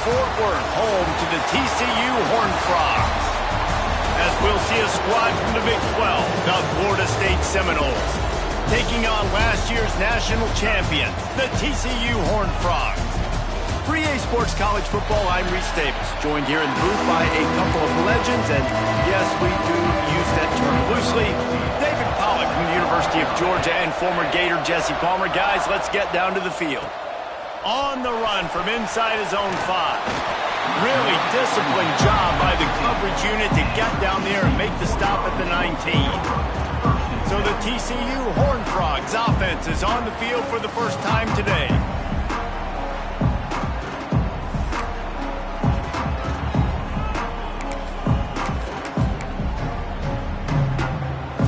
Fort Worth, home to the TCU Horned Frogs. As we'll see a squad from the Big 12, the Florida State Seminoles, taking on last year's national champion, the TCU Horned Frogs. For EA Sports College Football, I'm Reese Davis, joined here in the booth by a couple of legends, and yes, we do use that term loosely. David Pollack from the University of Georgia and former Gator Jesse Palmer. Guys, let's get down to the field. On the run from inside his own 5. Really disciplined job by the coverage unit to get down there and make the stop at the 19. So the TCU Horned Frogs offense is on the field for the first time today.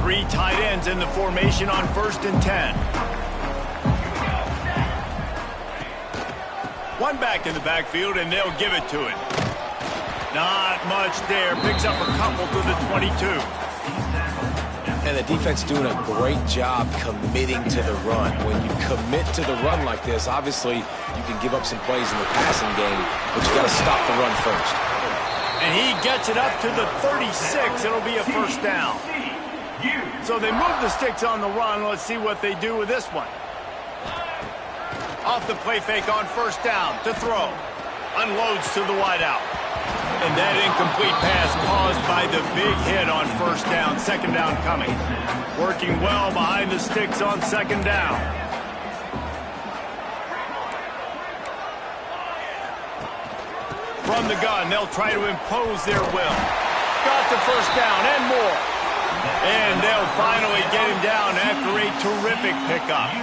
Three tight ends in the formation on 1st and 10. One back in the backfield, and they'll give it to it. Not much there. Picks up a couple to the 22. And the defense doing a great job committing to the run. When you commit to the run like this, obviously you can give up some plays in the passing game, but you got to stop the run first. And he gets it up to the 36. It'll be a first down. So they move the sticks on the run. Let's see what they do with this one. Off the play fake on 1st down to throw. Unloads to the wideout. And that incomplete pass caused by the big hit on 1st down. 2nd down coming. Working well behind the sticks on 2nd down. From the gun, they'll try to impose their will. Got the 1st down and more. And they'll finally get him down after a terrific pickup.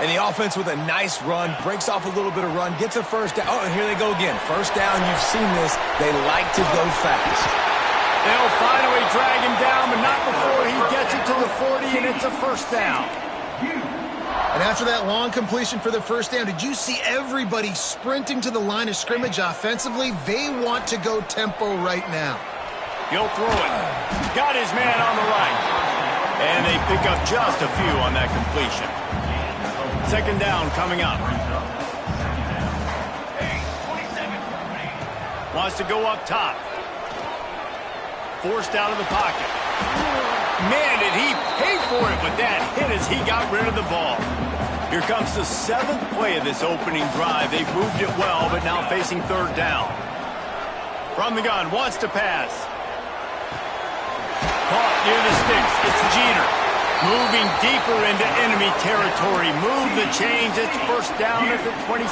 And the offense with a nice run, breaks off a little bit of run, gets a 1st down. Oh, and here they go again. 1st down, you've seen this. They like to go fast. They'll finally drag him down, but not before he gets it to the 40, and it's a 1st down. And after that long completion for the 1st down, did you see everybody sprinting to the line of scrimmage offensively? They want to go tempo right now. He'll throw it. Got his man on the right. And they pick up just a few on that completion. 2nd down coming up. Wants to go up top. Forced out of the pocket. Man, did he pay for it with that hit as he got rid of the ball. Here comes the 7th play of this opening drive. They've moved it well, but now facing 3rd down. From the gun, wants to pass. Caught near the sticks. It's Jeter. Moving deeper into enemy territory. Move the chains. It's 1st down at the 27.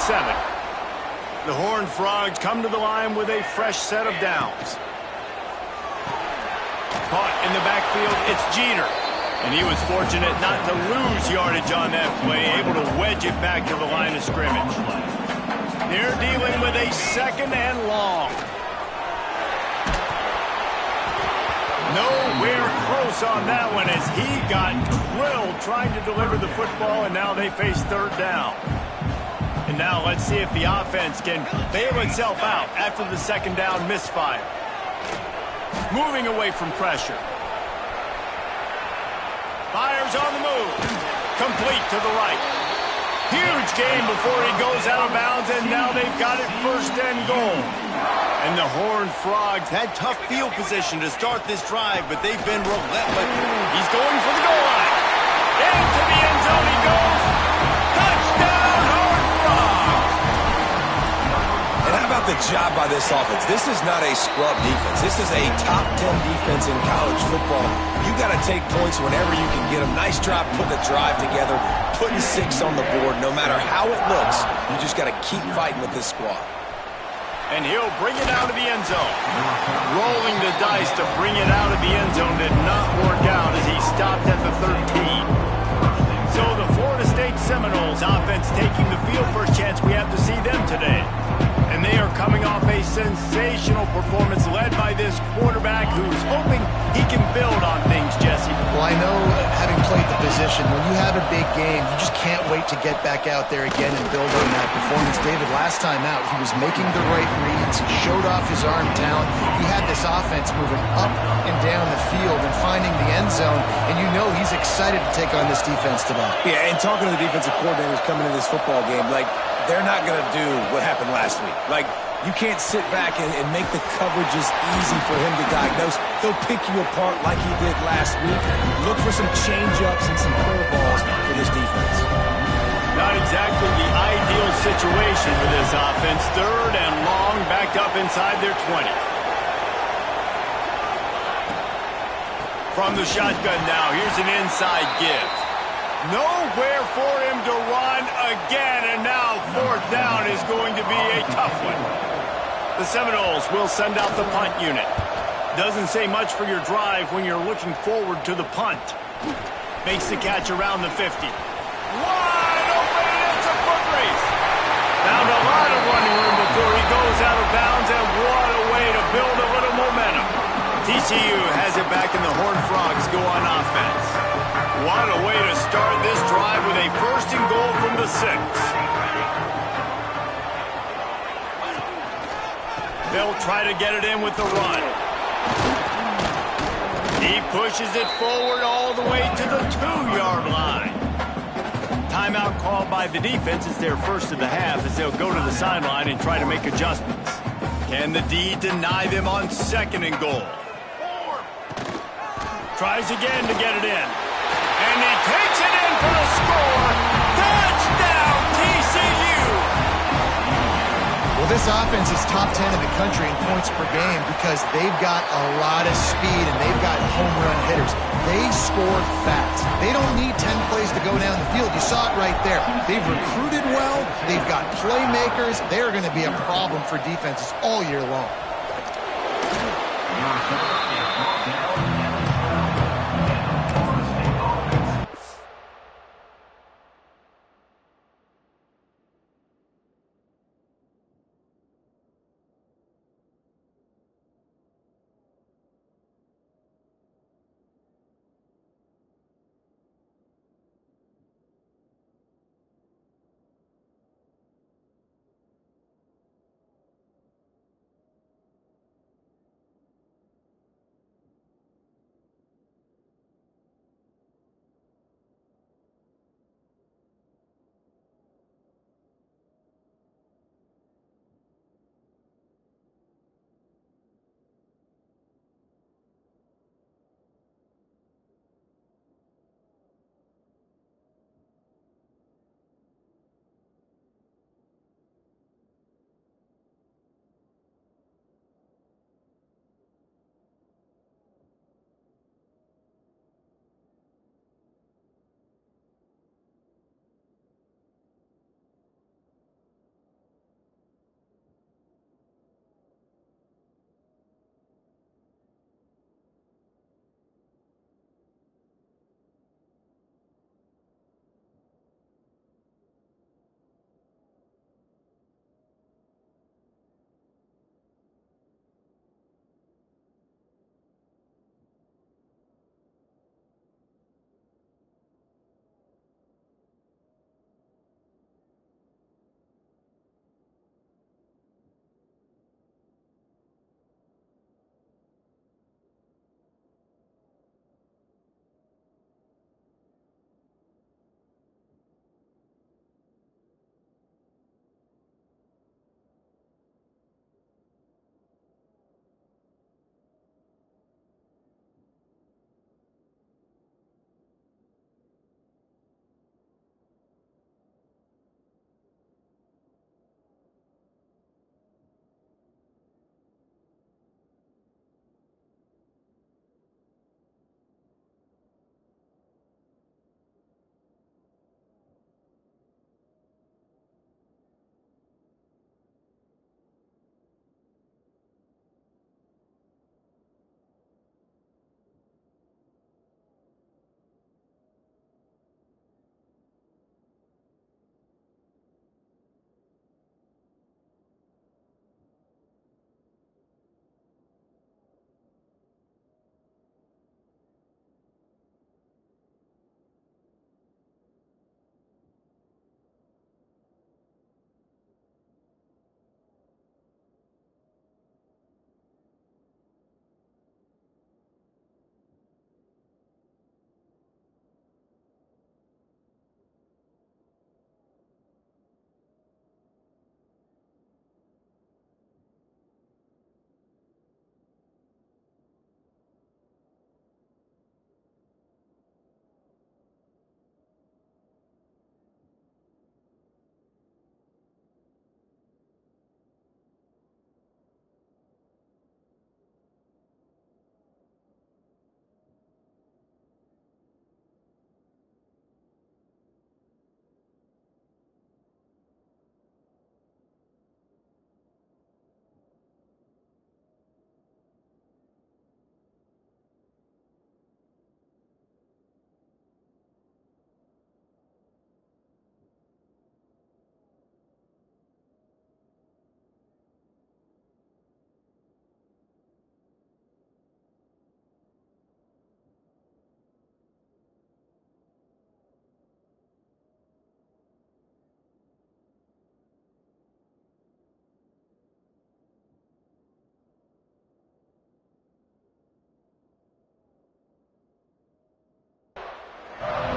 The Horned Frogs come to the line with a fresh set of downs. Caught in the backfield. It's Jeter. And he was fortunate not to lose yardage on that play. Able to wedge it back to the line of scrimmage. They're dealing with a 2nd and long. Nowhere close on that one as he got drilled trying to deliver the football, and now they face 3rd down. And now let's see if the offense can bail itself out after the 2nd down misfire. Moving away from pressure. Fires on the move. Complete to the right. Huge gain before he goes out of bounds, and now they've got it 1st and goal. And the Horned Frogs had tough field position to start this drive, but they've been relentless. He's going for the goal line. Into the end zone he goes. Touchdown, Horned Frogs! And how about the job by this offense? This is not a scrub defense. This is a top 10 defense in college football. You got to take points whenever you can get them. Nice job putting the drive together, putting 6 on the board. No matter how it looks, you just got to keep fighting with this squad. And he'll bring it out of the end zone. Rolling the dice to bring it out of the end zone did not work out as he stopped at the 13. So the Florida State Seminoles offense taking the field for a chance. We have to see them today. And they are coming off a sensational performance led by this quarterback who's hoping he can build on things, Jesse. Well, I know, having played the position, when you have a big game, you just can't wait to get back out there again and build on that performance. David, last time out, he was making the right reads. He showed off his arm talent. He had this offense moving up and down the field and finding the end zone, and you know he's excited to take on this defense today. Yeah, and talking to the defensive coordinators coming into this football game, like, they're not going to do what happened last week. Like, you can't sit back and make the coverages easy for him to diagnose. They'll pick you apart like he did last week. Look for some change-ups and some curveballs for this defense. Not exactly the ideal situation for this offense. 3rd and long, backed up inside their 20. From the shotgun now, here's an inside give. Nowhere for him to run again, and now 4th down is going to be a tough one. The Seminoles will send out the punt unit. Doesn't say much for your drive when you're looking forward to the punt. Makes the catch around the 50. Wide open, it's a foot race. Found a lot of running room before he goes out of bounds, and what a way to build a little momentum. TCU has it back, and the Horned Frogs go on offense. What a way to start this drive with a 1st and goal from the 6. They'll try to get it in with the run. He pushes it forward all the way to the 2-yard line. Timeout called by the defense. It's their first of the half as they'll go to the sideline and try to make adjustments. Can the D deny them on 2nd and goal? Tries again to get it in. And he takes it in for the score. Touchdown, TCU! Well, this offense is top 10 in the country in points per game because they've got a lot of speed and they've got home run hitters. They score fast. They don't need 10 plays to go down the field. You saw it right there. They've recruited well. They've got playmakers. They're going to be a problem for defenses all year long.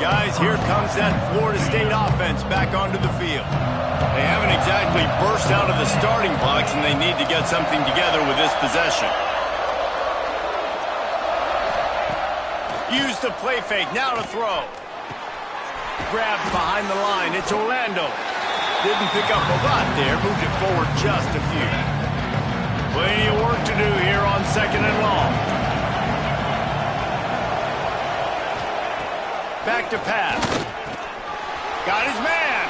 Guys, here comes that Florida State offense back onto the field. They haven't exactly burst out of the starting blocks, and they need to get something together with this possession. Use the play fake, now to throw. Grabbed behind the line, it's Orlando. Didn't pick up a lot there, moved it forward just a few. Plenty of work to do here on 2nd and long. Back to pass. Got his man.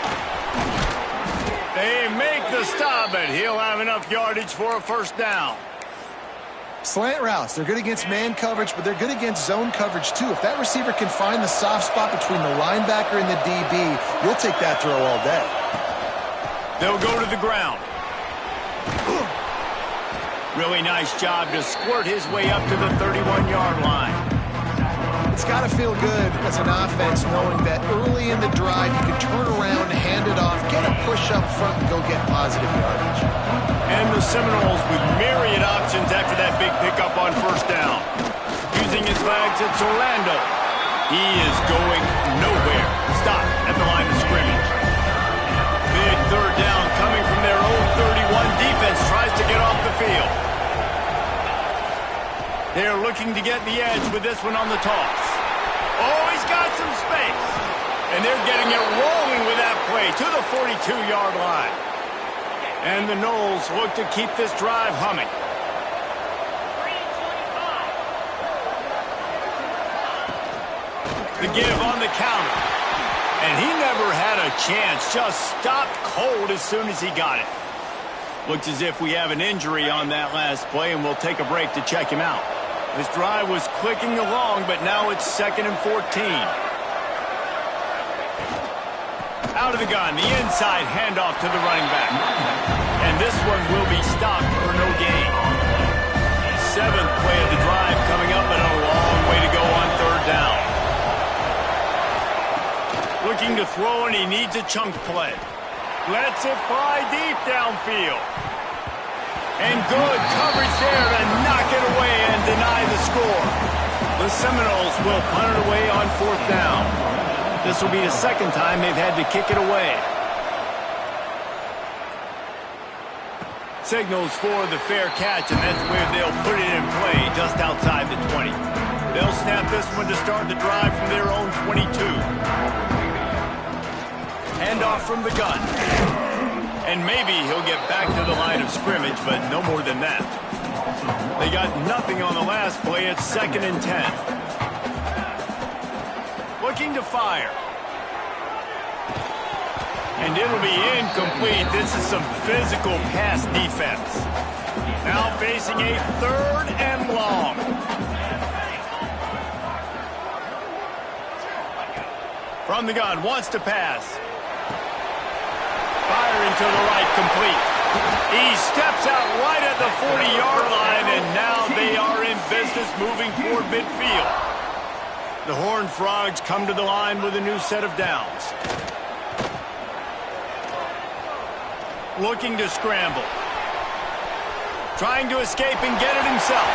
They make the stop, but he'll have enough yardage for a first down. Slant routes, they're good against man coverage, but they're good against zone coverage too. If that receiver can find the soft spot between the linebacker and the DB, you'll take that throw all day. They'll go to the ground. Really nice job to squirt his way up to the 31-yard line. It's got to feel good as an offense knowing that early in the drive you can turn around, hand it off, get a push up front, and go get positive yardage. And the Seminoles with myriad options after that big pickup on first down. Using his legs, it's Orlando. He is going nowhere. Stop at the line of scrimmage. Big third down coming from their own 31. Defense tries to get off the field. They're looking to get the edge with this one on the toss. Oh, he's got some space. And they're getting it rolling with that play to the 42-yard line. And the Noles look to keep this drive humming. The give on the counter. And he never had a chance. Just stopped cold as soon as he got it. Looks as if we have an injury on that last play, and we'll take a break to check him out. This drive was clicking along, but now it's 2nd and 14. Out of the gun, the inside handoff to the running back. And this one will be stopped for no gain. 7th play of the drive coming up, and a long way to go on 3rd down. Looking to throw, and he needs a chunk play. Lets it fly deep downfield. And good coverage there to knock it away and deny the score. The Seminoles will punt it away on 4th down. This will be the 2nd time they've had to kick it away. Signals for the fair catch, and that's where they'll put it in play just outside the 20. They'll snap this one to start the drive from their own 22. Handoff from the gun. And maybe he'll get back to the line of scrimmage, but no more than that. They got nothing on the last play. It's 2nd and 10. Looking to fire. And it'll be incomplete. This is some physical pass defense. Now facing a 3rd and long. From the gun, wants to pass. Firing to the right, complete. He steps out right at the 40-yard line, and now they are in business moving toward midfield. The Horned Frogs come to the line with a new set of downs. Looking to scramble. Trying to escape and get it himself.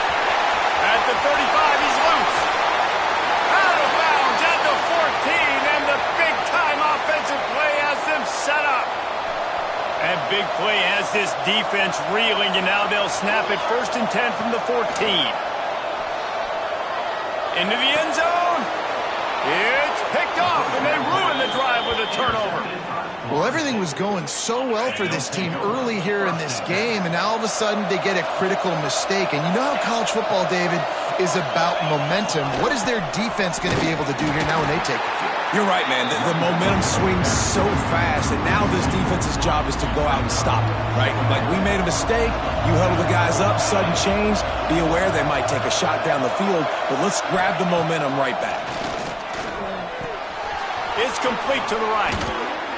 At the 35, he's loose. Out of bounds at the 14, and the big-time offensive play has them set up. And big play has this defense reeling, and now they'll snap it 1st and 10 from the 14. Into the end zone. It's picked off, and they ruin the drive with a turnover. Well, everything was going so well for this team early here in this game, and now all of a sudden they get a critical mistake. And you know how college football, David, is about momentum. What is their defense going to be able to do here now when they take the field? You're right, man. The momentum swings so fast, and now this defense's job is to go out and stop it, right? Like, we made a mistake, you huddle the guys up, sudden change, be aware they might take a shot down the field, but let's grab the momentum right back. It's complete to the right.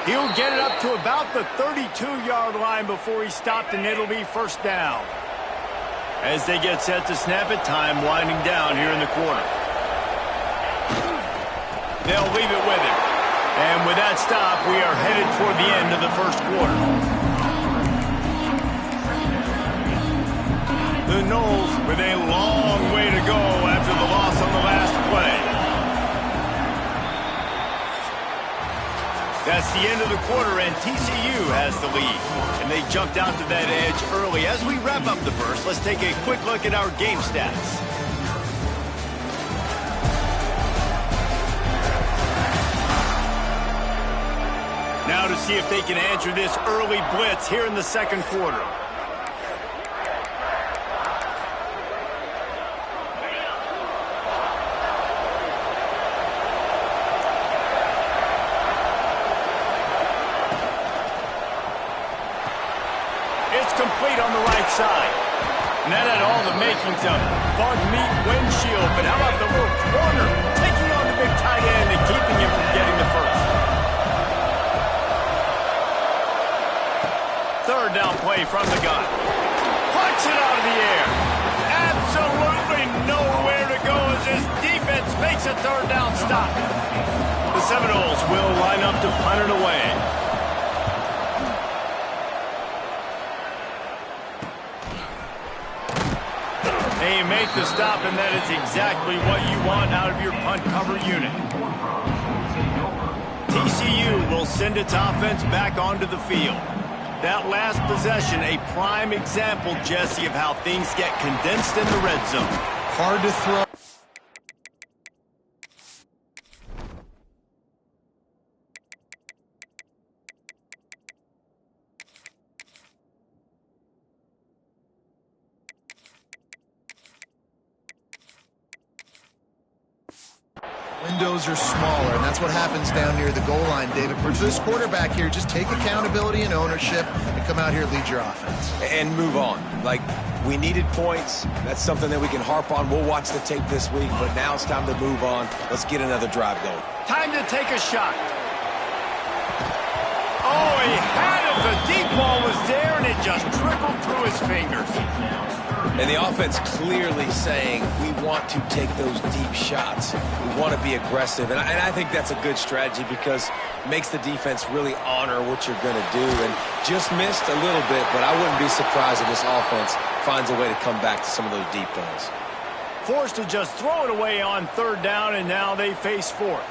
He'll get it up to about the 32-yard line before he's stopped, and it'll be 1st down. As they get set to snap it, time winding down here in the quarter. They'll leave it with him. And with that stop, we are headed toward the end of the 1st quarter. The Noles with a long way to go after the loss on the last play. That's the end of the quarter, and TCU has the lead. And they jumped out to that edge early. As we wrap up the first, let's take a quick look at our game stats. Now to see if they can answer this early blitz here in the second quarter. It's complete on the right side. And that had all the makings of bug meat windshield. But how about the little corner taking on the big tight end and keeping him from getting the first? Third down play from the gun. Punch it out of the air. Absolutely nowhere to go as his defense makes a third down stop. The Seminoles will line up to punt it away. They make the stop, and that is exactly what you want out of your punt cover unit. TCU will send its offense back onto the field. That last possession, a prime example, Jesse, of how things get condensed in the red zone. Hard to throw. Windows are smaller, and that's what happens down near the goal line, David. For this quarterback here, just take accountability and ownership and come out here and lead your offense. And move on. Like, we needed points. That's something that we can harp on. We'll watch the tape this week, but now it's time to move on. Let's get another drive going. Time to take a shot. Oh, he had it. The deep ball was there, and it just trickled through his fingers. And the offense clearly saying, we want to take those deep shots. We want to be aggressive. And I think that's a good strategy because it makes the defense really honor what you're going to do. And just missed a little bit, but I wouldn't be surprised if this offense finds a way to come back to some of those deep balls. Forced to just throw it away on third down, and now they face fourth.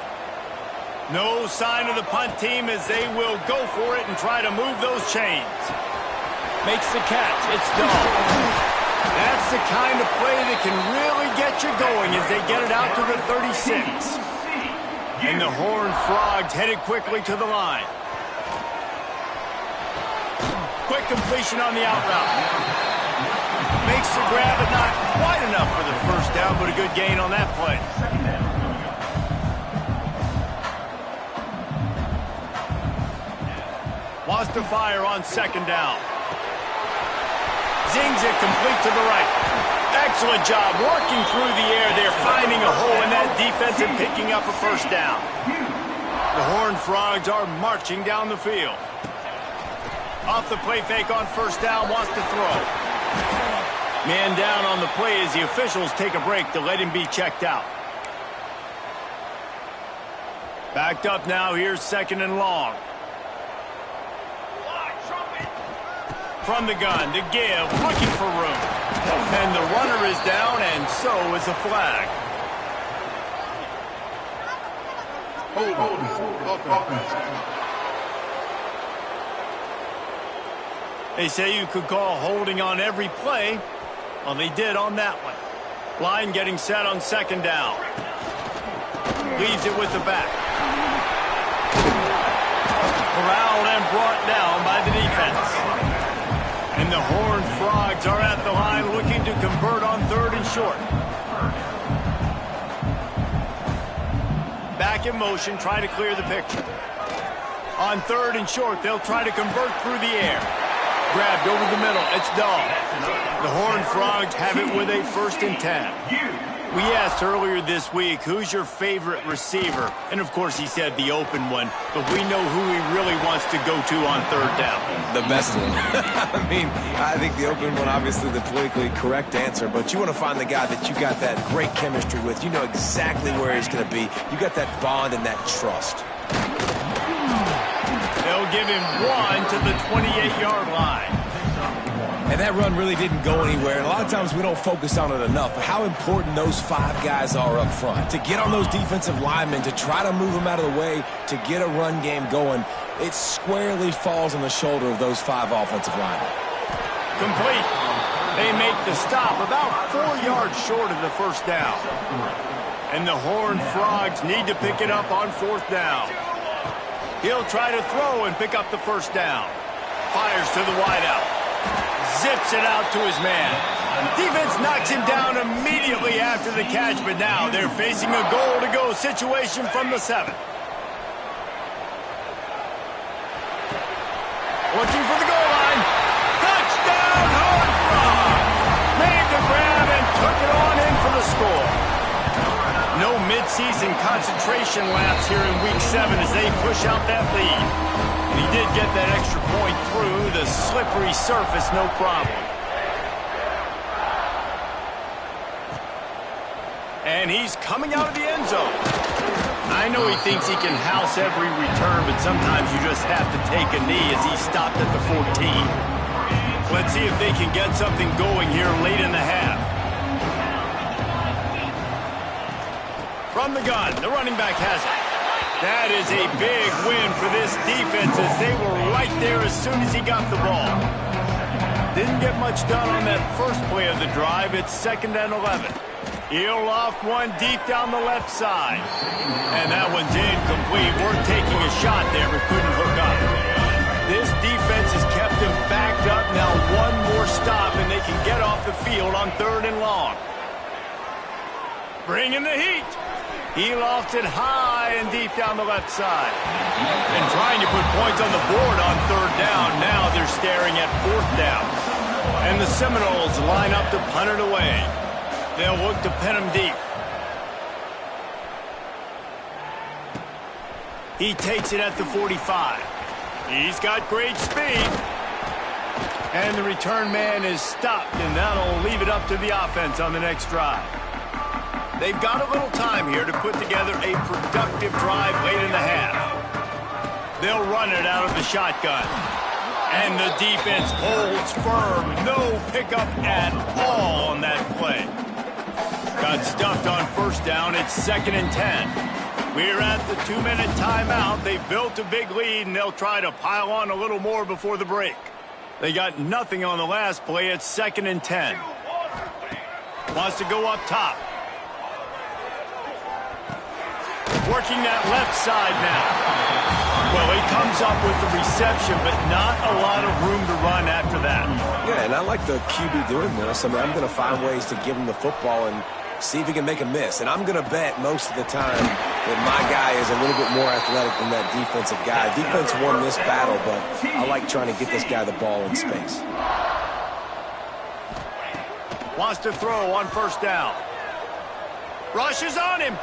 No sign of the punt team as they will go for it and try to move those chains. Makes the catch. It's done. That's the kind of play that can really get you going as they get it out to the 36. And the Horned Frogs headed quickly to the line. Quick completion on the out route. Makes the grab, but not quite enough for the first down, but a good gain on that play. Wants to fire on second down. Zings it complete to the right. Excellent job working through the air there, finding a hole in that defense and picking up a first down. The Horned Frogs are marching down the field. Off the play fake on first down, wants to throw. Man down on the play as the officials take a break to let him be checked out. Backed up now, here's second and long. From the gun to give, looking for room. And the runner is down, and so is a flag. They say you could call holding on every play. Well, they did on that one. Line getting set on second down. Leaves it with the back. Corralled and brought down by the defense. And the Horned Frogs are at the line looking to convert on third and short. Back in motion, trying to clear the picture. On third and short, they'll try to convert through the air. Grabbed over the middle, it's Dahl. The Horned Frogs have it with a 1st and 10. We asked earlier this week, who's your favorite receiver? And, of course, he said the open one, but we know who he really wants to go to on third down. The best one. I mean, I think the open one, obviously the politically correct answer, but you want to find the guy that you got that great chemistry with. You know exactly where he's going to be. You got that bond and that trust. They'll give him one to the 28-yard line. And that run really didn't go anywhere. And a lot of times we don't focus on it enough. How important those 5 guys are up front. To get on those defensive linemen, to try to move them out of the way, to get a run game going, it squarely falls on the shoulder of those 5 offensive linemen. Complete. They make the stop about 4 yards short of the first down. And the Horned Frogs need to pick it up on 4th down. He'll try to throw and pick up the first down. Fires to the wideout. Zips it out to his man. Defense knocks him down immediately after the catch, but now they're facing a goal-to-go situation from the 7. Looking for the goal line. Touchdown, Horned Frog! Made the grab and took it on in for the score. No mid-season concentration laps here in Week 7 as they push out that lead. And he did get that extra point through the slippery surface, no problem. And he's coming out of the end zone. I know he thinks he can house every return, but sometimes you just have to take a knee as he stopped at the 14. Let's see if they can get something going here late in the half. From the gun, the running back has it. That is a big win for this defense as they were right there as soon as he got the ball. Didn't get much done on that first play of the drive. It's 2nd and 11. He'll loft one deep down the left side. And that one's incomplete. We're taking a shot there, but couldn't hook up. This defense has kept them backed up. Now one more stop, and they can get off the field on 3rd and long. Bringing the heat. He lofted high and deep down the left side. And trying to put points on the board on 3rd down. Now they're staring at 4th down. And the Seminoles line up to punt it away. They'll look to pin him deep. He takes it at the 45. He's got great speed. And the return man is stopped, and that'll leave it up to the offense on the next drive. They've got a little time here to put together a productive drive late in the half. They'll run it out of the shotgun. And the defense holds firm. No pickup at all on that play. Got stuffed on 1st down. It's 2nd and 10. We're at the 2-minute timeout. They've built a big lead, and they'll try to pile on a little more before the break. They got nothing on the last play. It's 2nd and 10. Wants to go up top. Working that left side now. Well, he comes up with the reception, but not a lot of room to run after that. Yeah, and I like the QB doing this. I mean, I'm going to find ways to give him the football and see if he can make a miss. And I'm going to bet most of the time that my guy is a little bit more athletic than that defensive guy. Defense won this battle, but I like trying to get this guy the ball in space. Wants to throw on 1st down. Rushes on him.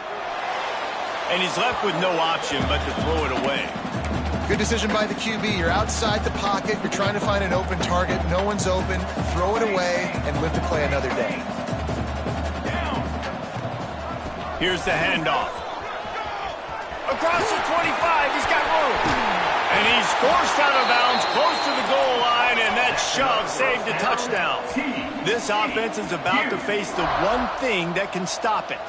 And he's left with no option but to throw it away. Good decision by the QB. You're outside the pocket. You're trying to find an open target. No one's open. Throw it away and live to play another day. Here's the handoff. Across the 25, he's got room. And he's forced out of bounds close to the goal line, and that shove saved a touchdown. This offense is about to face the one thing that can stop it.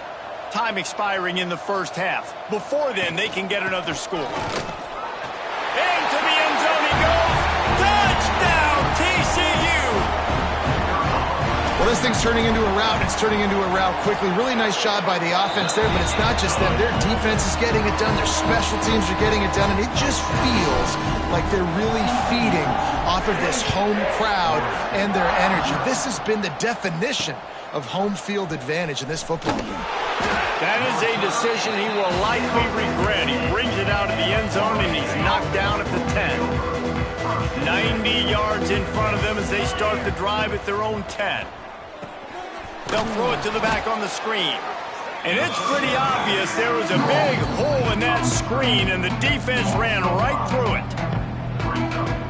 Time expiring in the first half. Before then, they can get another score. Into the end zone he goes. Touchdown, TCU! Well, this thing's turning into a rout. It's turning into a rout quickly. Really nice job by the offense there, but it's not just them. Their defense is getting it done. Their special teams are getting it done, and it just feels like they're really feeding off of this home crowd and their energy. This has been the definition of home field advantage in this football game. That is a decision he will likely regret. He brings it out of the end zone, and he's knocked down at the 10. 90 yards in front of them as they start the drive at their own 10. They'll throw it to the back on the screen. And it's pretty obvious there was a big hole in that screen, and the defense ran right through it.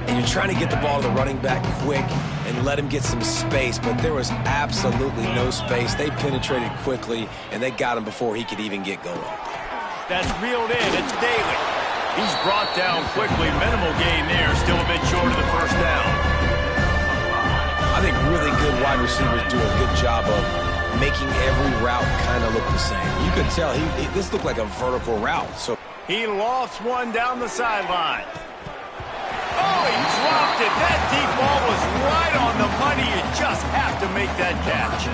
And you're trying to get the ball to the running back quick and let him get some space, but there was absolutely no space. They penetrated quickly, and they got him before he could even get going. That's reeled in. It's Daly. He's brought down quickly. Minimal gain there. Still a bit short of the first down. I think wide receivers do a good job of making every route kind of look the same. You could tell this looked like a vertical route. So he lofts one down the sideline. Oh, he dropped it. That deep ball was right on the money. You just have to make that catch.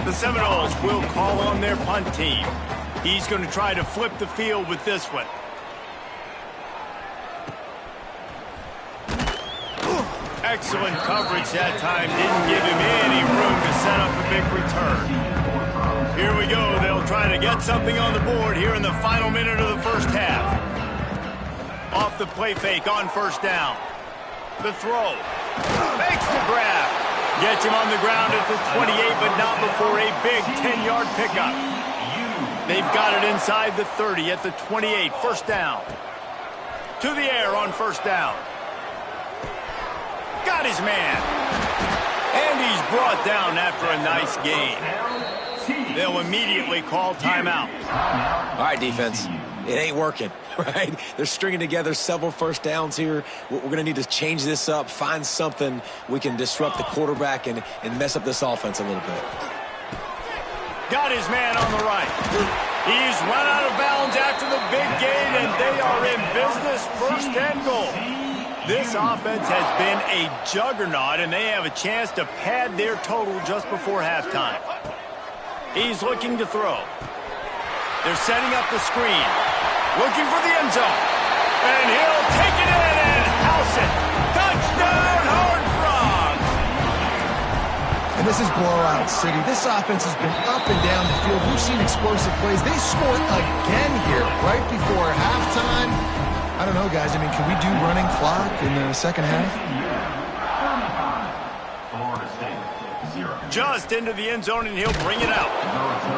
The Seminoles will call on their punt team. He's going to try to flip the field with this one. Excellent coverage that time. Didn't give him any room to set up a big return. Here we go. They'll try to get something on the board here in the final minute of the first half. Off the play fake on first down. The throw. Makes the grab. Gets him on the ground at the 28, but not before a big 10-yard pickup. They've got it inside the 30 at the 28. First down. To the air on first down. Got his man. And he's brought down after a nice gain. They'll immediately call timeout. All right, defense. It ain't working, right? They're stringing together several first downs here. We're going to need to change this up, find something we can disrupt the quarterback and mess up this offense a little bit. Got his man on the right. He's run out of bounds after the big gain, and they are in business. First and goal. This offense has been a juggernaut, and they have a chance to pad their total just before halftime. He's looking to throw. They're setting up the screen. Looking for the end zone. And he'll take it in and house it. Touchdown, Horned Frogs! And this is blowout city. This offense has been up and down the field. We've seen explosive plays. They scored again here right before halftime. I don't know, guys. I mean, can we do running clock in the second half? Just into the end zone, and he'll bring it out.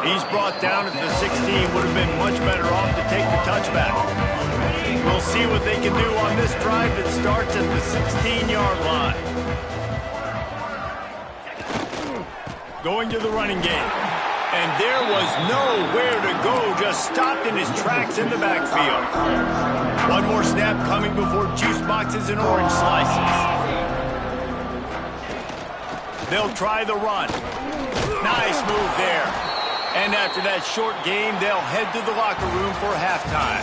He's brought down at the 16. Would have been much better off to take the touchback. We'll see what they can do on this drive that starts at the 16-yard line. Going to the running game. And there was nowhere to go, just stopped in his tracks in the backfield. One more snap coming before juice boxes and orange slices. They'll try the run. Nice move there. And after that short game, they'll head to the locker room for halftime.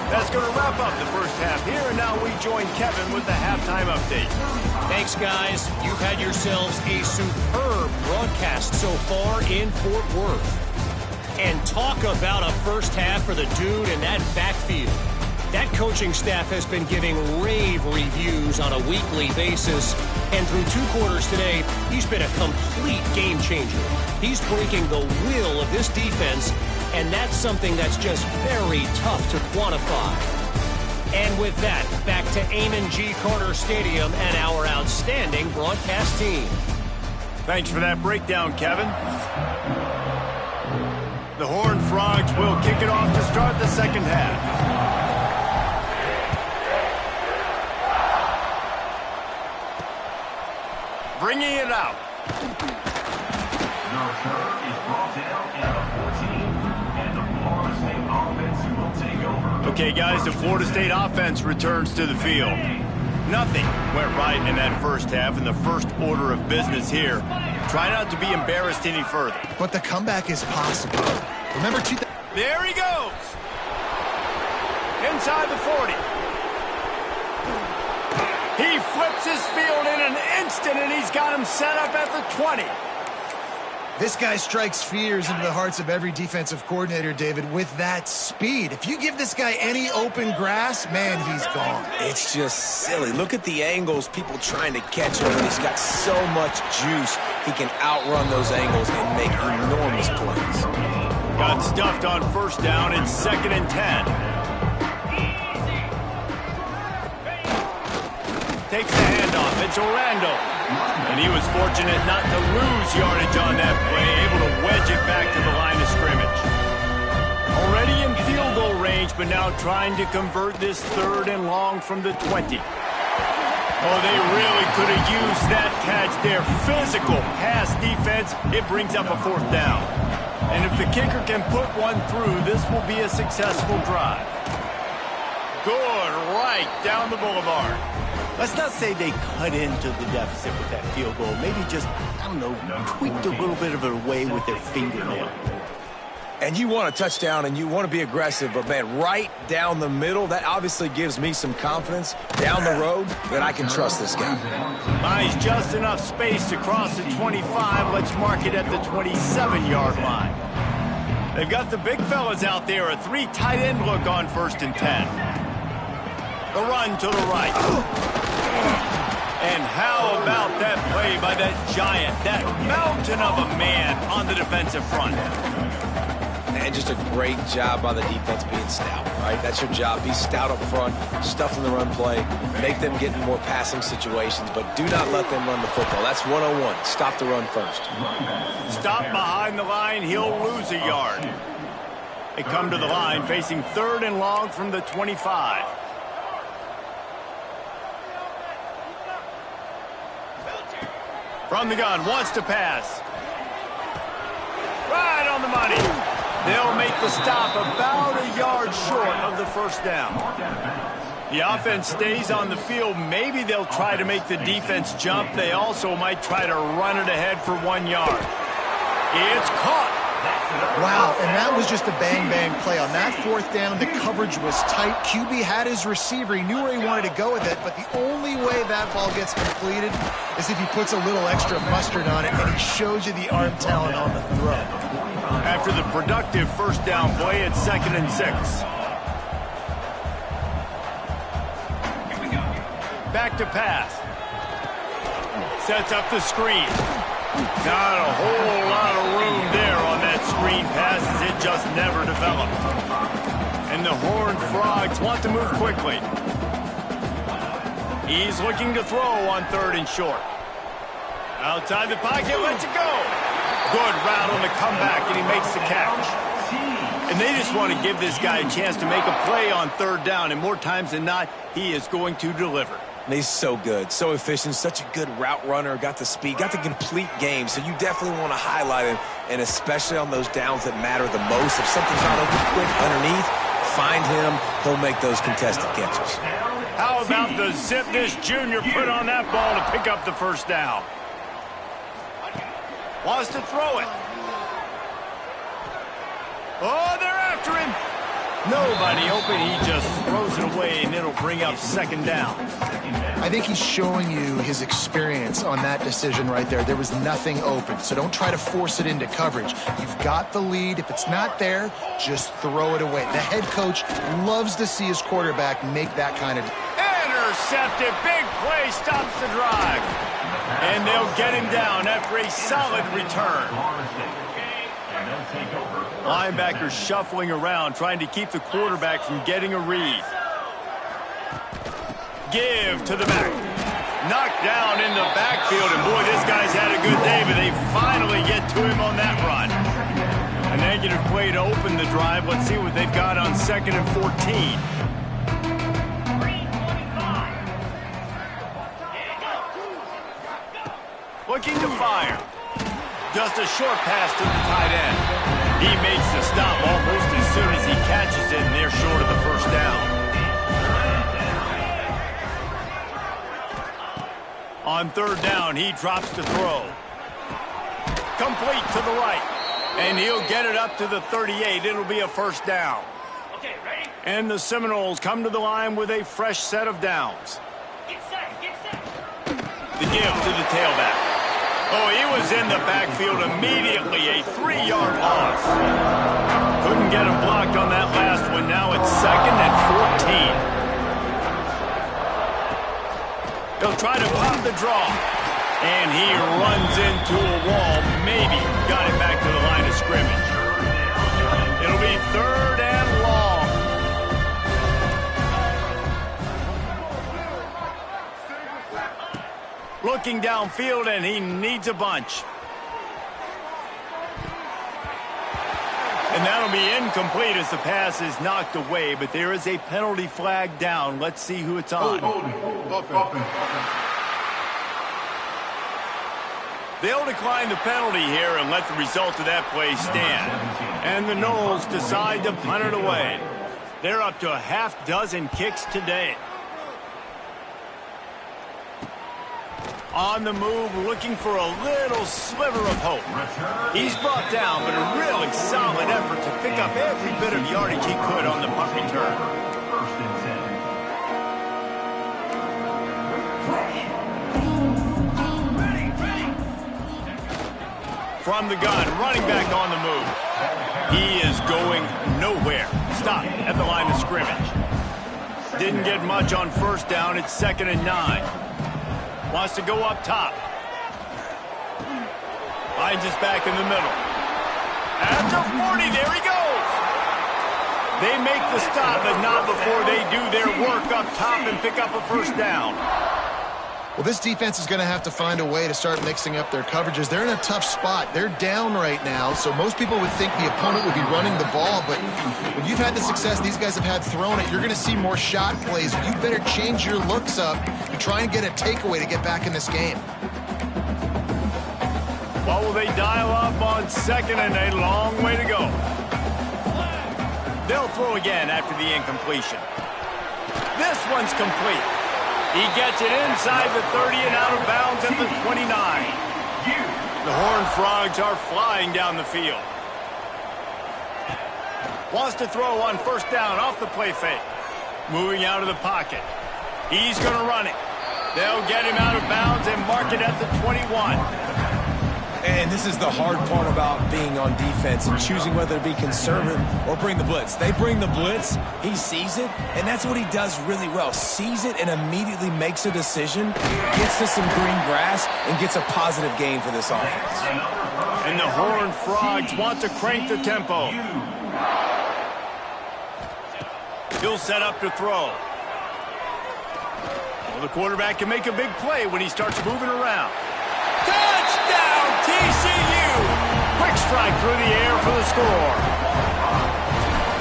That's going to wrap up the first half here, and now we join Kevin with the halftime update. Thanks, guys. You've had yourselves a superb broadcast so far in Fort Worth. And talk about a first half for the dude in that backfield. That coaching staff has been giving rave reviews on a weekly basis. And through 2 quarters today, he's been a complete game changer. He's breaking the will of this defense, and that's something that's just very tough to quantify. And with that, back to Amon G. Carter Stadium and our outstanding broadcast team. Thanks for that breakdown, Kevin. The Horned Frogs will kick it off to start the second half. Bringing it out. Okay, guys, the Florida State offense returns to the field. Nothing went right in that first half, in the first order of business here. Try not to be embarrassed any further. But the comeback is possible. Remember, there he goes. Inside the 40. He flips his field in an instant, and he's got him set up at the 20. This guy strikes fears into the hearts of every defensive coordinator, David, with that speed. If you give this guy any open grass, man, he's gone. It's just silly. Look at the angles, people trying to catch him, and he's got so much juice. He can outrun those angles and make enormous plays. Got stuffed on first down. It's 2nd and 10. Takes the handoff. It's Orlando. And he was fortunate not to lose yardage on that play, able to wedge it back to the line of scrimmage. Already in field goal range, but now trying to convert this 3rd and long from the 20. Oh, they really could have used that catch there. Physical pass defense. It brings up a 4th down. And if the kicker can put one through, this will be a successful drive. Good, right down the boulevard. Let's not say they cut into the deficit with that field goal. Maybe just, I don't know, tweaked a little bit of it away with their fingernail. And you want a touchdown and you want to be aggressive, but, man, right down the middle, that obviously gives me some confidence down the road that I can trust this guy. Buys just enough space to cross the 25. Let's mark it at the 27-yard line. They've got the big fellas out there, a 3 tight end look on 1st and 10. The run to the right. And how about that play by that giant, that mountain of a man on the defensive front? And just a great job by the defense being stout, right? That's your job. Be stout up front, stuff in the run play, make them get in more passing situations, but do not let them run the football. That's 101. Stop the run first. Stop behind the line, he'll lose a yard. They come to the line facing 3rd and long from the 25. From the gun, wants to pass. Right on the money. They'll make the stop about a yard short of the 1st down. The offense stays on the field. Maybe they'll try to make the defense jump. They also might try to run it ahead for 1 yard. It's caught. Wow, and that was just a bang-bang play. On that 4th down, the coverage was tight. QB had his receiver. He knew where he wanted to go with it, but the only way that ball gets completed is if he puts a little extra mustard on it, and he shows you the arm talent on the throw. After the productive 1st down play, it's 2nd and 6. Back to pass. Sets up the screen. Not a whole lot of room there on that screen pass as it just never developed. And the Horned Frogs want to move quickly. He's looking to throw on 3rd and short. Outside the pocket, lets it go. Good route on the comeback, and he makes the catch. And they just want to give this guy a chance to make a play on 3rd down, and more times than not, he is going to deliver. And he's so good, so efficient, such a good route runner, got the speed, got the complete game, so you definitely want to highlight him, and especially on those downs that matter the most. If something's not open quick underneath, find him, he'll make those contested catches. How about the zip this junior put on that ball to pick up the 1st down? Wants to throw it. Oh, they're after him. Nobody open. He just throws it away, and it'll bring up 2nd down. I think he's showing you his experience on that decision right there. There was nothing open, so don't try to force it into coverage. You've got the lead. If it's not there, just throw it away. The head coach loves to see his quarterback make that kind of... Intercepted. Big play stops the drive. And they'll get him down after a solid return. Linebackers shuffling around, trying to keep the quarterback from getting a read. Give to the back. Knocked down in the backfield, and boy, this guy's had a good day, but they finally get to him on that run. A negative play to open the drive. Let's see what they've got on 2nd and 14. Looking to fire. Just a short pass to the tight end. He makes the stop almost as soon as he catches it, and they're short of the 1st down. On 3rd down, he drops the throw. Complete to the right. And he'll get it up to the 38. It'll be a 1st down. And the Seminoles come to the line with a fresh set of downs. The give to the tailback. Oh, he was in the backfield immediately. A 3-yard loss. Couldn't get him blocked on that last one. Now it's 2nd and 14. He'll try to pop the draw. And he runs into a wall. Maybe got it back to the line of scrimmage. It'll be 3rd and long. Looking downfield, and he needs a bunch. And that'll be incomplete as the pass is knocked away, but there is a penalty flag down. Let's see who it's on. They'll decline the penalty here and let the result of that play stand. And the Noles decide to punt it away. They're up to a half dozen kicks today. On the move, looking for a little sliver of hope. He's brought down, but a really solid effort to pick up every bit of yardage he could on the punt return. From the gun, running back on the move. He is going nowhere. Stop at the line of scrimmage. Didn't get much on first down. It's 2nd and 9. Wants to go up top. Finds his back in the middle. At the 40, there he goes. They make the stop, but not before they do their work up top and pick up a first down. Well, this defense is going to have to find a way to start mixing up their coverages. They're in a tough spot. They're down right now, so most people would think the opponent would be running the ball, but when you've had the success these guys have had throwing it, you're going to see more shot plays. You better change your looks up and try and get a takeaway to get back in this game. What will they dial up on 2nd and a long way to go? They'll throw again after the incompletion. This one's complete. He gets it inside the 30 and out of bounds at the 29. The Horned Frogs are flying down the field. Wants to throw on first down off the play fake. Moving out of the pocket. He's going to run it. They'll get him out of bounds and mark it at the 21. And this is the hard part about being on defense and choosing whether to be conservative or bring the blitz. They bring the blitz, he sees it, and that's what he does really well. Sees it and immediately makes a decision, gets to some green grass, and gets a positive gain for this offense. And the Horned Frogs want to crank the tempo. He'll set up to throw. Well, the quarterback can make a big play when he starts moving around. Touchdown, TCU! Quick strike through the air for the score.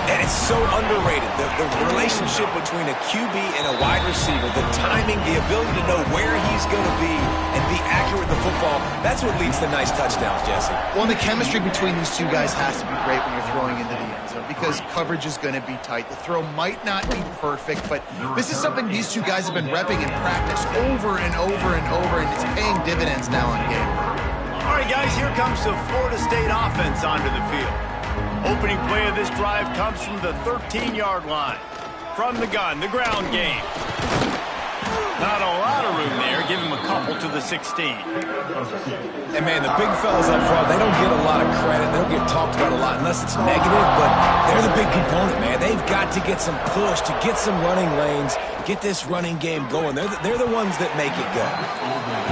And it's so underrated, the relationship between a QB and a wide receiver, the timing, the ability to know where he's going to be and be accurate with the football, that's what leads to nice touchdowns, Jesse. Well, the chemistry between these two guys has to be great when you're throwing into the end zone because coverage is going to be tight. The throw might not be perfect, but this is something these two guys have been repping in practice over and over and over, and it's paying dividends now on game. All right, guys, here comes the Florida State offense onto the field. Opening play of this drive comes from the 13-yard line. From the gun, the ground game. Not a lot of room there. Give him a couple to the 16. And, man, the big fellas up front, they don't get a lot of credit. They don't get talked about a lot unless it's negative, but they're the big component, man. They've got to get some push, to get some running lanes, get this running game going. They're the ones that make it go.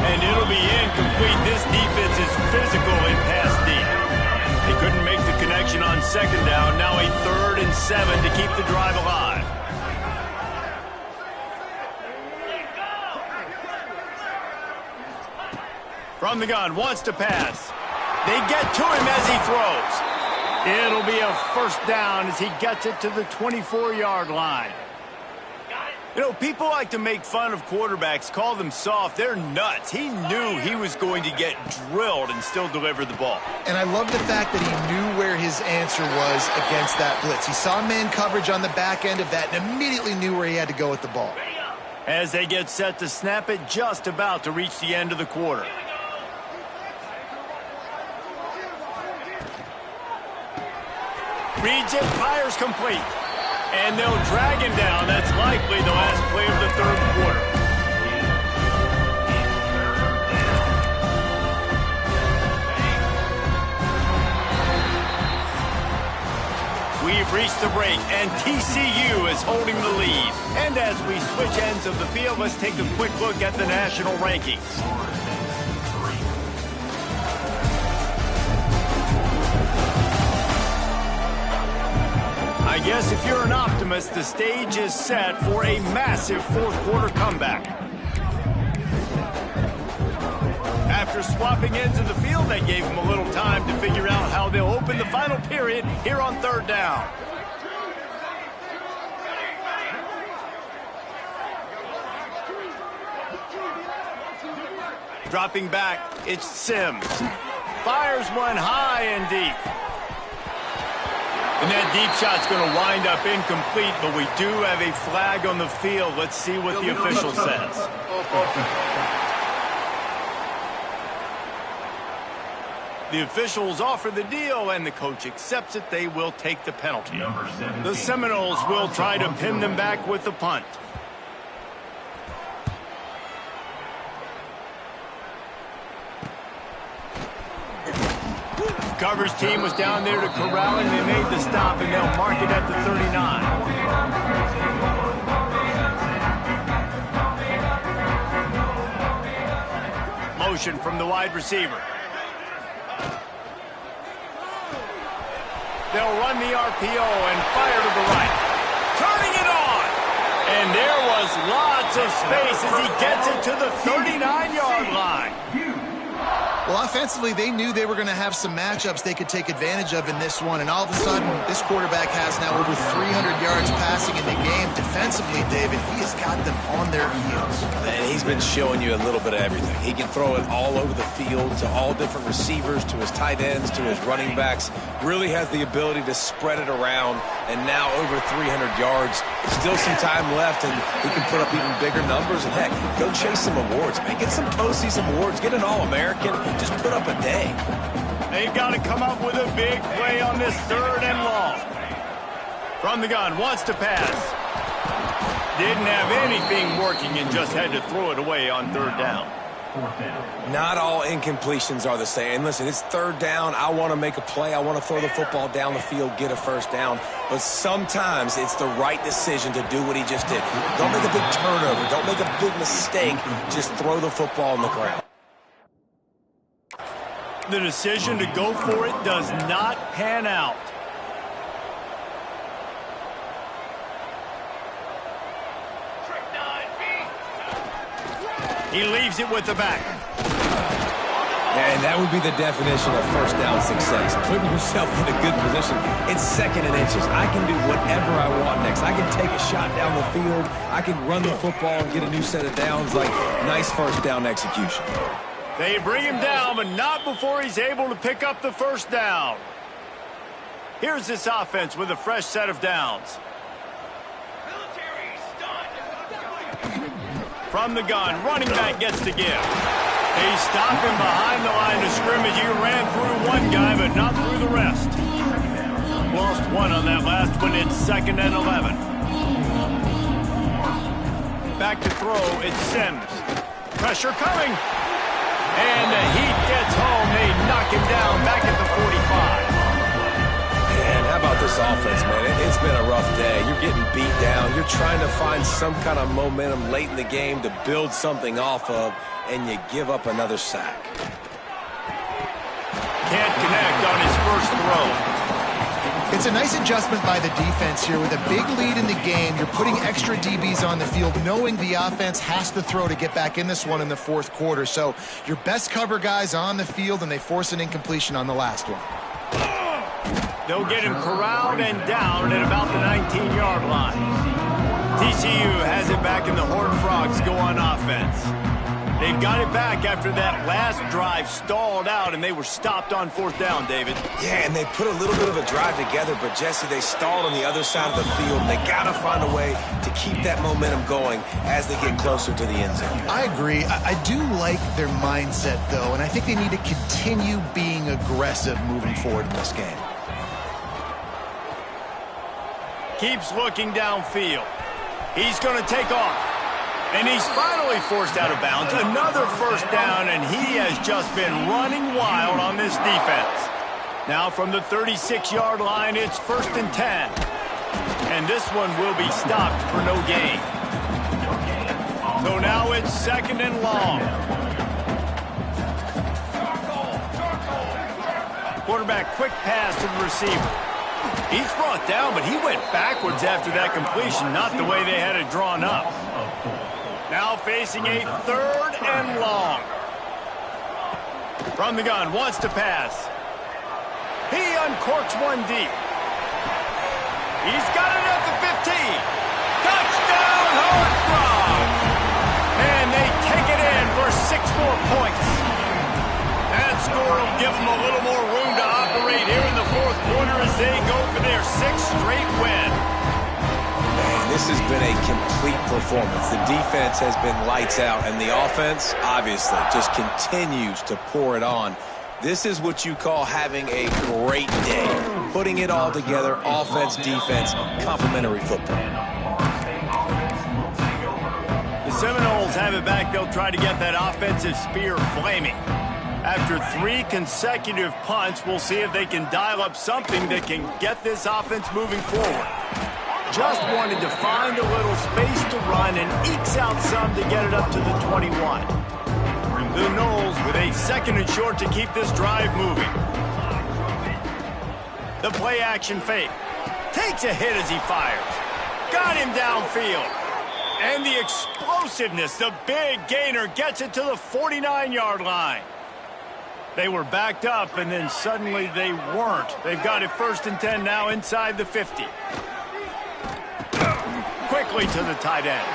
And it'll be incomplete. This defense is physical and pass deep. They couldn't make the connection on second down. Now a 3rd and 7 to keep the drive alive. From the gun, wants to pass. They get to him as he throws. It'll be a first down as he gets it to the 24-yard line. You know, people like to make fun of quarterbacks, call them soft. They're nuts. He knew he was going to get drilled and still deliver the ball. And I love the fact that he knew where his answer was against that blitz. He saw man coverage on the back end of that and immediately knew where he had to go with the ball. As they get set to snap it, just about to reach the end of the quarter. Reads it, fires complete. And they'll drag him down. That's likely the last play of the 3rd quarter. We've reached the break, and TCU is holding the lead. And as we switch ends of the field, let's take a quick look at the national rankings. I guess if you're an optimist, the stage is set for a massive 4th quarter comeback. After swapping ends of the field, that gave them a little time to figure out how they'll open the final period here on 3rd down. Dropping back, it's Sims. Fires one high and deep. And that deep shot's going to wind up incomplete, but we do have a flag on the field. Let's see what the official says. The officials offer the deal, and the coach accepts it. They will take the penalty. The Seminoles will try to pin them back with the punt. Coverage team was down there to corral him. They made the stop, and they'll mark it at the 39. Motion from the wide receiver. They'll run the RPO and fire to the right. Turning it on! And there was lots of space as he gets it to the 39-yard line. Well, offensively, they knew they were going to have some matchups they could take advantage of in this one, and all of a sudden, this quarterback has now over 300 yards passing in the game. Defensively, David, he has got them on their heels. And he's been showing you a little bit of everything. He can throw it all over the field to all different receivers, to his tight ends, to his running backs. Really has the ability to spread it around, and now over 300 yards. Still some time left, and he can put up even bigger numbers. And heck, go chase some awards, man. Get some postseason awards. Get an All-American. Just put up a day. They've got to come up with a big play on this 3rd and long. From the gun, wants to pass. Didn't have anything working and just had to throw it away on 3rd down. Not all incompletions are the same. And listen, it's 3rd down. I want to make a play. I want to throw the football down the field, get a 1st down. But sometimes it's the right decision to do what he just did. Don't make a big turnover. Don't make a big mistake. Just throw the football on the ground. The decision to go for it does not pan out. He leaves it with the back. And that would be the definition of 1st down success. Putting yourself in a good position. It's 2nd and inches. I can do whatever I want next. I can take a shot down the field. I can run the football and get a new set of downs. Like, nice 1st down execution. They bring him down, but not before he's able to pick up the 1st down. Here's this offense with a fresh set of downs. From the gun, running back gets to give. They stop him behind the line of scrimmage. He ran through one guy, but not through the rest. Lost one on that last one. It's 2nd and 11. Back to throw, it's Sims. Pressure coming. And the heat gets home. They knock him down back at the 45. Man, how about this offense, man? It's been a rough day. You're getting beat down. You're trying to find some kind of momentum late in the game to build something off of, and you give up another sack. Can't connect on his first throw. It's a nice adjustment by the defense here. With a big lead in the game, you're putting extra DBs on the field, knowing the offense has to throw to get back in this one in the 4th quarter. So your best cover guys on the field, and they force an incompletion on the last one. They'll get him corralled and down at about the 19-yard line. TCU has it back, and the Horned Frogs go on offense. They've got it back after that last drive stalled out, and they were stopped on 4th down, David. Yeah, and they put a little bit of a drive together, but, Jesse, they stalled on the other side of the field. They got to find a way to keep that momentum going as they get closer to the end zone. I agree. I do like their mindset, though, and I think they need to continue being aggressive moving forward in this game. Keeps looking downfield. He's going to take off. And he's finally forced out of bounds. Another 1st down, and he has just been running wild on this defense. Now from the 36-yard line, it's 1st and 10. And this one will be stopped for no gain. So now it's 2nd and long. Quarterback quick pass to the receiver. He's brought down, but he went backwards after that completion, not the way they had it drawn up. Now facing a 3rd and long. From the gun, wants to pass. He uncorks one deep. He's got it at the 15. Touchdown, Horned Frogs! And they take it in for 6 more points. That score will give them a little more room to operate here in the 4th quarter as they go for their 6th straight win. This has been a complete performance. The defense has been lights out, and the offense, obviously, just continues to pour it on. This is what you call having a great day. Putting it all together, offense, defense, complementary football. The Seminoles have it back. They'll try to get that offensive spear flaming. After 3 consecutive punts, we'll see if they can dial up something that can get this offense moving forward. Just wanted to find a little space to run and ekes out some to get it up to the 21. The Noles with a 2nd and short to keep this drive moving. The play action fake. Takes a hit as he fires. Got him downfield. And the explosiveness, the big gainer gets it to the 49-yard line. They were backed up, and then suddenly they weren't. They've got it 1st and 10 now inside the 50. Quickly to the tight end.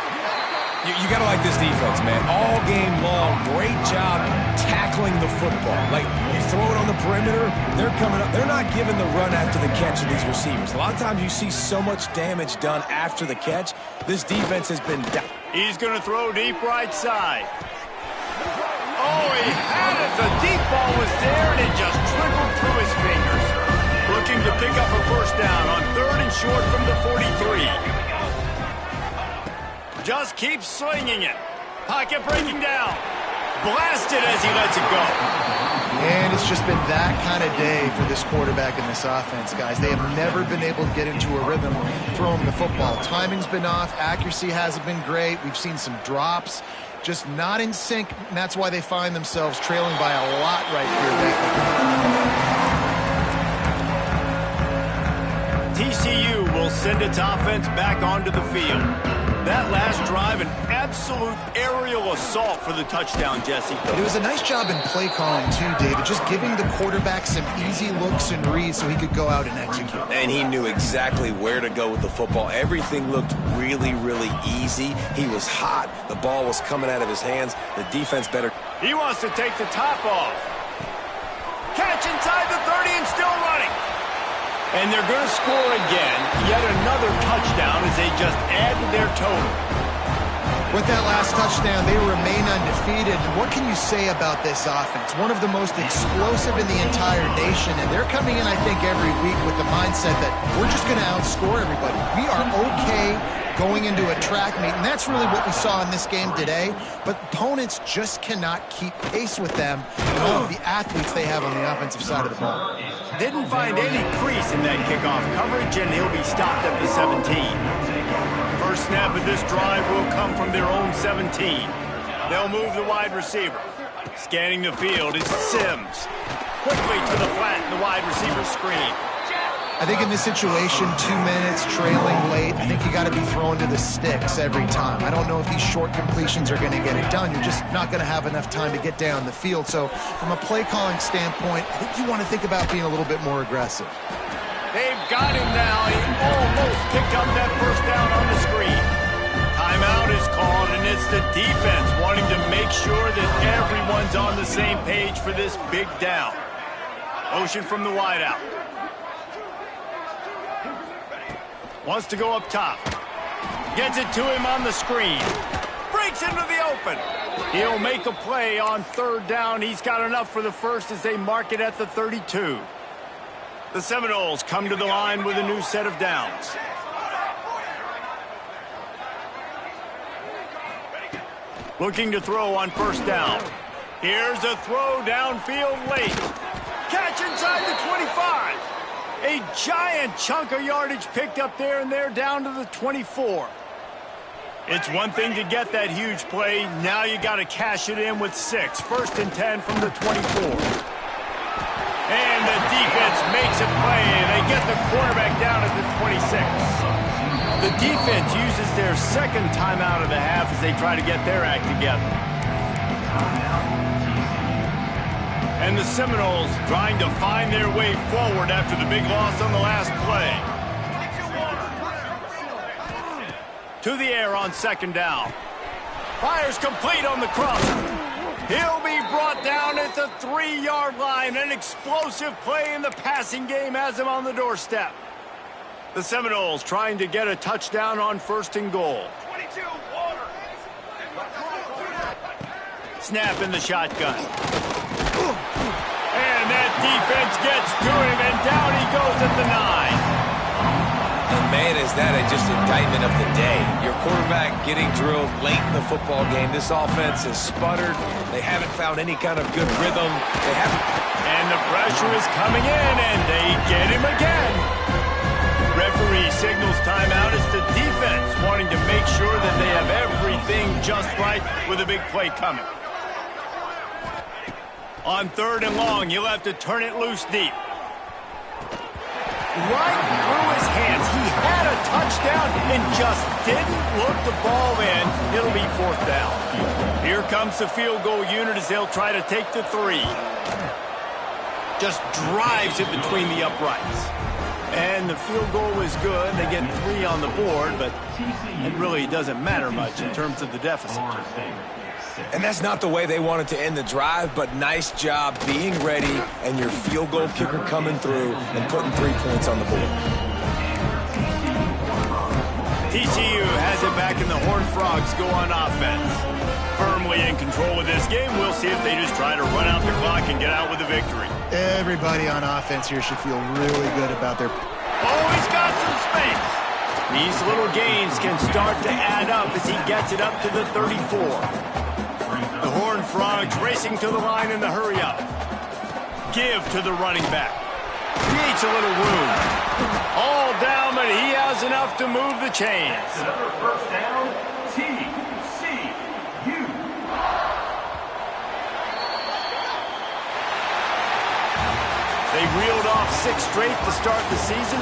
You got to like this defense, man. All game long, great job tackling the football. Like, you throw it on the perimeter, they're coming up. They're not giving the run after the catch of these receivers. A lot of times you see so much damage done after the catch. This defense has been down. He's going to throw deep right side. Oh, he had it. The deep ball was there, and it just trickled through his fingers. Looking to pick up a 1st down on 3rd and short from the 43. Just keeps slinging it. Pocket breaking down. Blasted as he lets it go. And it's just been that kind of day for this quarterback and this offense, guys. They have never been able to get into a rhythm throwing the football. Timing's been off. Accuracy hasn't been great. We've seen some drops. Just not in sync, and that's why they find themselves trailing by a lot right here. TCU will send its offense back onto the field. That last drive, an absolute aerial assault for the touchdown, Jesse. It was a nice job in play calling, too, David, just giving the quarterback some easy looks and reads so he could go out and execute. And he knew exactly where to go with the football. Everything looked really, really easy. He was hot. The ball was coming out of his hands. The defense better. He wants to take the top off. Catch inside the 30 and still running. And they're going to score again. Yet another touchdown as they just add to their total. With that last touchdown, they remain undefeated. What can you say about this offense? One of the most explosive in the entire nation, and they're coming in, I think, every week with the mindset that we're just going to outscore everybody. We are okay going into a track meet, and that's really what we saw in this game today. But opponents just cannot keep pace with them and all of the athletes they have on the offensive side of the ball. Didn't find any crease in that kickoff coverage, and he'll be stopped at the 17. First snap of this drive will come from their own 17. They'll move the wide receiver. Scanning the field is Sims. Quickly to the flat in the wide receiver screen. I think in this situation, 2 minutes, trailing late, I think you got to be throwing to the sticks every time. I don't know if these short completions are going to get it done. You're just not going to have enough time to get down the field. So from a play calling standpoint, I think you want to think about being a little bit more aggressive. They've got him now. He almost picked up that 1st down on the screen. Timeout is called, and it's the defense wanting to make sure that everyone's on the same page for this big down. Motion from the wideout. Wants to go up top. Gets it to him on the screen. Breaks into the open. He'll make a play on 3rd down. He's got enough for the 1st as they mark it at the 32. The Seminoles come to the line with a new set of downs. Looking to throw on 1st down. Here's a throw downfield late. Catch inside the 25. A giant chunk of yardage picked up there, and they're down to the 24. It's one thing to get that huge play. Now you got to cash it in with 6. 1st and 10 from the 24. And the defense makes a play, and they get the quarterback down at the 26. The defense uses their 2nd timeout of the half as they try to get their act together. And the Seminoles trying to find their way forward after the big loss on the last play. To the air on 2nd down. Fires complete on the crosser. He'll be brought down at the 3-yard line. An explosive play in the passing game has him on the doorstep. The Seminoles trying to get a touchdown on 1st and goal. Snap in the shotgun. And to him, and down he goes at the 9. And man, is that just indictment of the day. Your quarterback getting drilled late in the football game. This offense has sputtered. They haven't found any kind of good rhythm. They haven't. And the pressure is coming in, and they get him again. Referee signals timeout as the defense wanting to make sure that they have everything just right with a big play coming. On 3rd and long, you'll have to turn it loose deep. Right through his hands. He had a touchdown and just didn't look the ball in. It'll be 4th down. Here comes the field goal unit as they'll try to take the 3. Just drives it between the uprights. And the field goal is good. They get 3 on the board, but it really doesn't matter much in terms of the deficit. And that's not the way they wanted to end the drive, but nice job being ready and your field goal kicker coming through and putting 3 points on the board. TCU has it back, and the Horned Frogs go on offense. Firmly in control of this game. We'll see if they just try to run out the clock and get out with a victory. Everybody on offense here should feel really good about their... Oh, he's got some space. These little gains can start to add up as he gets it up to the 34. The Horned Frogs racing to the line in the hurry-up. Give to the running back. Creates a little room. All down, but he has enough to move the chains. Another first down, TCU. They reeled off 6 straight to start the season.